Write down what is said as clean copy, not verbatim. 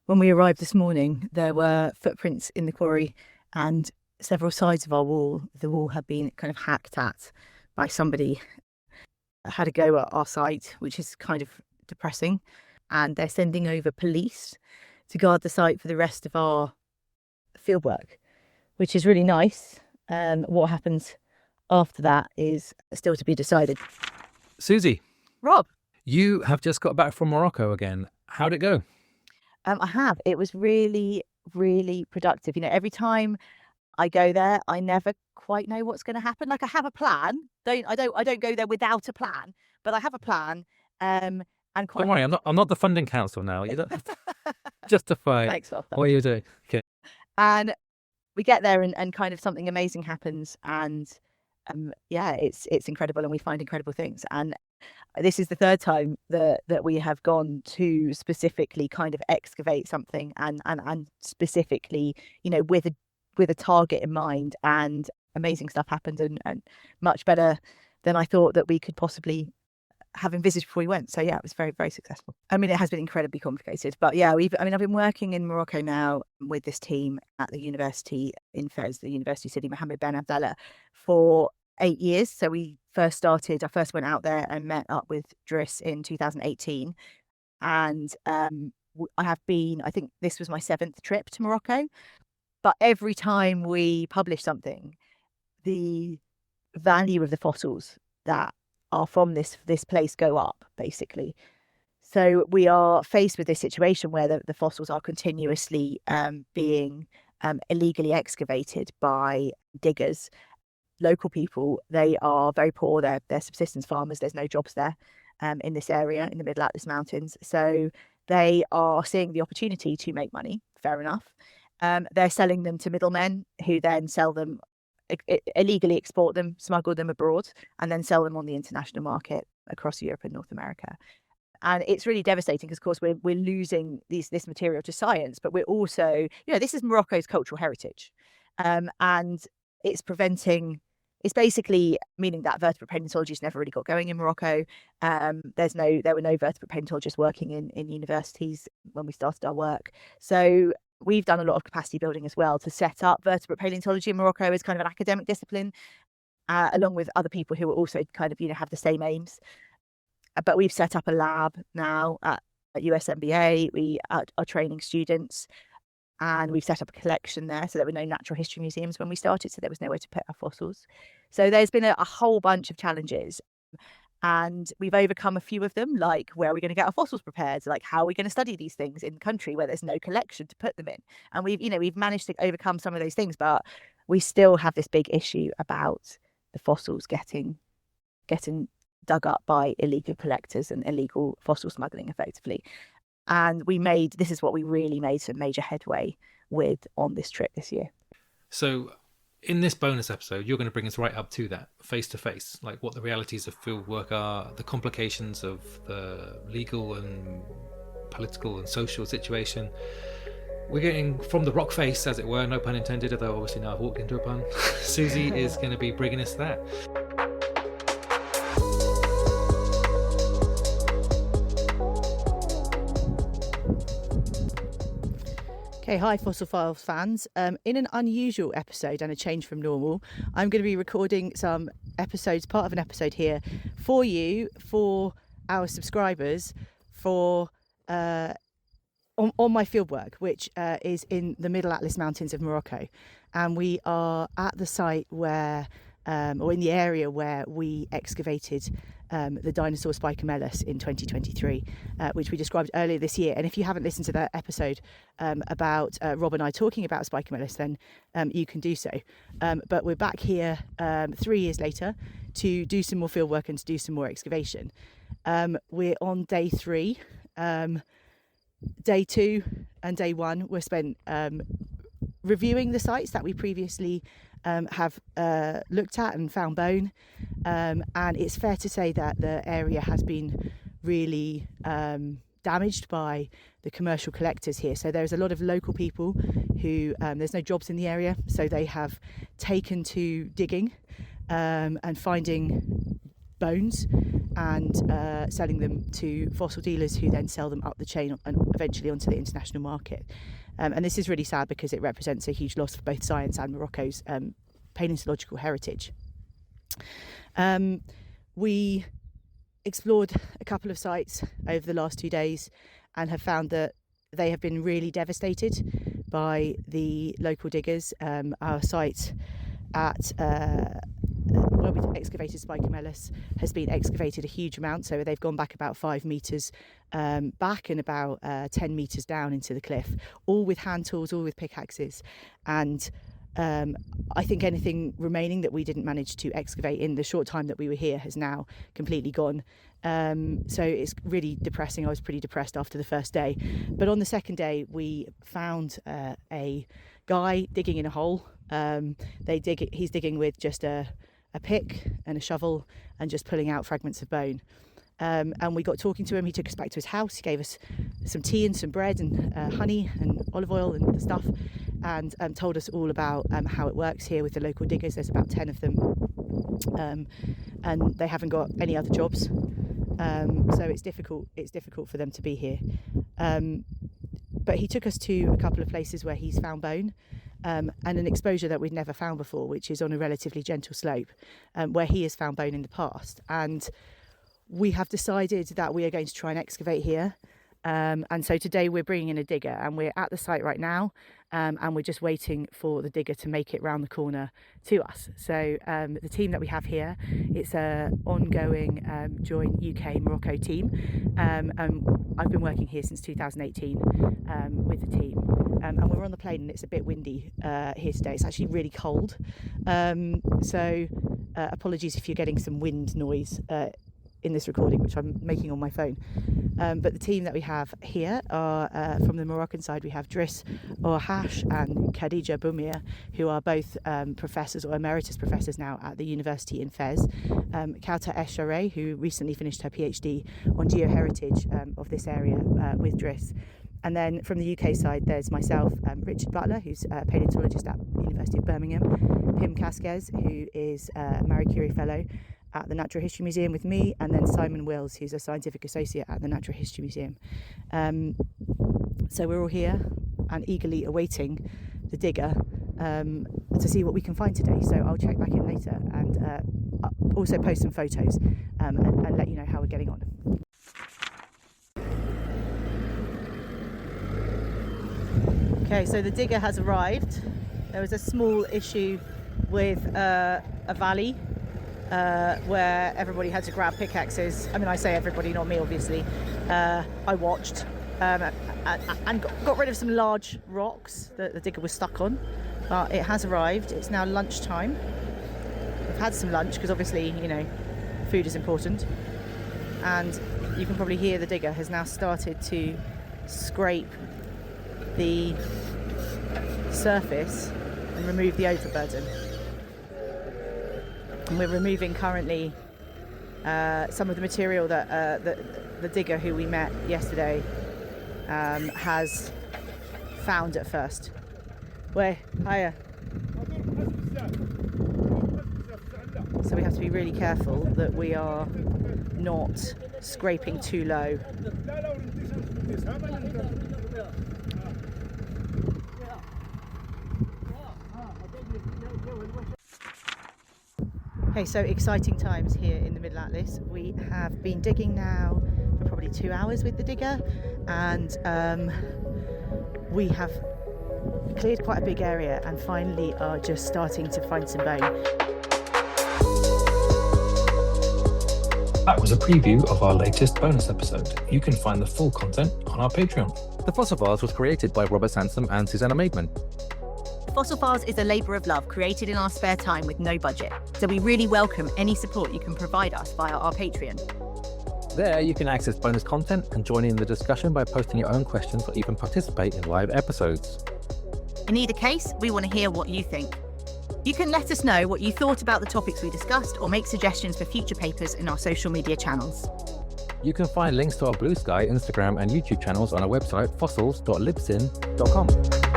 When we arrived this morning, there were footprints in the quarry and several sides of our wall. The wall had been kind of hacked at by somebody, had a go at our site, which is kind of depressing. And they're sending over police to guard the site for the rest of our fieldwork, which is really nice. What happens after that is still to be decided. Susie, Rob, you have just got back from Morocco again. How'd it go? I have. It was really, really productive. Every time I go there, I never quite know what's going to happen. Like I have a plan. I don't go there without a plan, but I have a plan. And quite. Don't worry, I'm not the funding council now. You don't have to justify Thanks, Bob. what you're doing. Okay. And we get there and kind of something amazing happens, and it's incredible, and we find incredible things. And this is the third time that we have gone to specifically kind of excavate something and specifically, with a target in mind, and amazing stuff happened and much better than I thought that we could possibly have envisaged before we went. So yeah, it was very, very successful. I mean, it has been incredibly complicated, but yeah, I've been working in Morocco now with this team at the university in Fez, the University of Sidi, Mohamed Ben Abdellah, for 8 years. So I first went out there and met up with Driss in 2018. And I think this was my 7th trip to Morocco. But every time we publish something, the value of the fossils that are from this place go up, basically. So we are faced with this situation where the fossils are continuously being illegally excavated by diggers. Local people, they are very poor. They're subsistence farmers. There's no jobs there in this area, in the Middle Atlas Mountains. So they are seeing the opportunity to make money. Fair enough. They're selling them to middlemen who then sell them, illegally export them, smuggle them abroad, and then sell them on the international market across Europe and North America. And it's really devastating because, of course, we're losing this material to science, but we're also, this is Morocco's cultural heritage. And it's basically meaning that vertebrate paleontology never really got going in Morocco. There were no vertebrate paleontologists working in universities when we started our work. So we've done a lot of capacity building as well to set up vertebrate paleontology in Morocco as kind of an academic discipline, along with other people who are also kind of, have the same aims. But we've set up a lab now at USMBA. We are training students, and we've set up a collection there. So there were no natural history museums when we started, so there was nowhere to put our fossils. So there's been a whole bunch of challenges. And we've overcome a few of them, like where are we going to get our fossils prepared? Like how are we going to study these things in the country where there's no collection to put them in? And we've managed to overcome some of those things, but we still have this big issue about the fossils getting dug up by illegal collectors and illegal fossil smuggling, effectively. And this is what we really made some major headway with on this trip this year. So in this bonus episode, you're going to bring us right up to that, face to face, like what the realities of field work are, the complications of the legal and political and social situation. We're getting from the rock face, as it were, no pun intended, although obviously now I've walked into a pun. Susie is going to be bringing us that. Okay, hi Fossil Files fans. In an unusual episode and a change from normal, I'm going to be recording some episodes, part of an episode here for you, for our subscribers, for on my fieldwork, which is in the Middle Atlas Mountains of Morocco. And we are at the site where, or in the area where we excavated the dinosaur Spicomellus in 2023, which we described earlier this year. And if you haven't listened to that episode about Rob and I talking about Spicomellus, then you can do so. But we're back here 3 years later to do some more field work and to do some more excavation. We're on day 3. Day 2 and day 1 were spent reviewing the sites that we previously have looked at and found bone, and it's fair to say that the area has been really damaged by the commercial collectors here. So there's a lot of local people who there's no jobs in the area, so they have taken to digging and finding bones and selling them to fossil dealers who then sell them up the chain and eventually onto the international market. And this is really sad because it represents a huge loss for both science and Morocco's paleontological heritage. We explored a couple of sites over the last 2 days and have found that they have been really devastated by the local diggers. Our site at where we excavated Spicomellus has been excavated a huge amount, so they've gone back about 5 metres back and about 10 metres down into the cliff, all with hand tools, all with pickaxes. And I think anything remaining that we didn't manage to excavate in the short time that we were here has now completely gone. So it's really depressing. I was pretty depressed after the first day. But on the second day, we found a guy digging in a hole. He's digging with just a pick and a shovel and just pulling out fragments of bone. And we got talking to him. He took us back to his house. He gave us some tea and some bread and honey and olive oil and stuff, and told us all about how it works here with the local diggers. There's about 10 of them, and they haven't got any other jobs, so it's difficult for them to be here. But he took us to a couple of places where he's found bone, and an exposure that we'd never found before, which is on a relatively gentle slope, where he has found bone in the past. And we have decided that we are going to try and excavate here. And so today we're bringing in a digger, and we're at the site right now, and we're just waiting for the digger to make it round the corner to us. So the team that we have here, it's an ongoing joint UK-Morocco team, and I've been working here since 2018 with the team, and we're on the plane and it's a bit windy here today. It's actually really cold, so apologies if you're getting some wind noise in this recording, which I'm making on my phone. But the team that we have here are from the Moroccan side. We have Driss Orhash and Khadija Boumir, who are both professors or emeritus professors now at the University in Fez. Kawtar Ech-Charay, who recently finished her PhD on geoheritage of this area with Driss. And then from the UK side, there's myself, Richard Butler, who's a paleontologist at the University of Birmingham, Pim Kaskes, who is a Marie Curie Fellow at the Natural History Museum with me, and then Simon Wills, who's a scientific associate at the Natural History Museum. So we're all here and eagerly awaiting the digger to see what we can find today. So I'll check back in later and also post some photos and let you know how we're getting on. Okay, so the digger has arrived. There was a small issue with a valley where everybody had to grab pickaxes. I mean, I say everybody, not me, obviously. I watched and got rid of some large rocks that the digger was stuck on. But it has arrived. It's now lunchtime. We've had some lunch because obviously, you know, food is important. And you can probably hear the digger has now started to scrape the surface and remove the overburden. And we're removing currently some of the material that the digger who we met yesterday has found at first. Where? Hiya. So we have to be really careful that we are not scraping too low. Okay, so exciting times here in the Middle Atlas. We have been digging now for probably 2 hours with the digger, and we have cleared quite a big area and finally are just starting to find some bone. That was a preview of our latest bonus episode. You can find the full content on our Patreon. The Fossil Files was created by Robert Sansom and Susanna Maidman. Fossil Files is a labour of love created in our spare time with no budget. So we really welcome any support you can provide us via our Patreon. There you can access bonus content and join in the discussion by posting your own questions or even participate in live episodes. In either case, we want to hear what you think. You can let us know what you thought about the topics we discussed or make suggestions for future papers in our social media channels. You can find links to our Blue Sky, Instagram and YouTube channels on our website fossils.libsyn.com.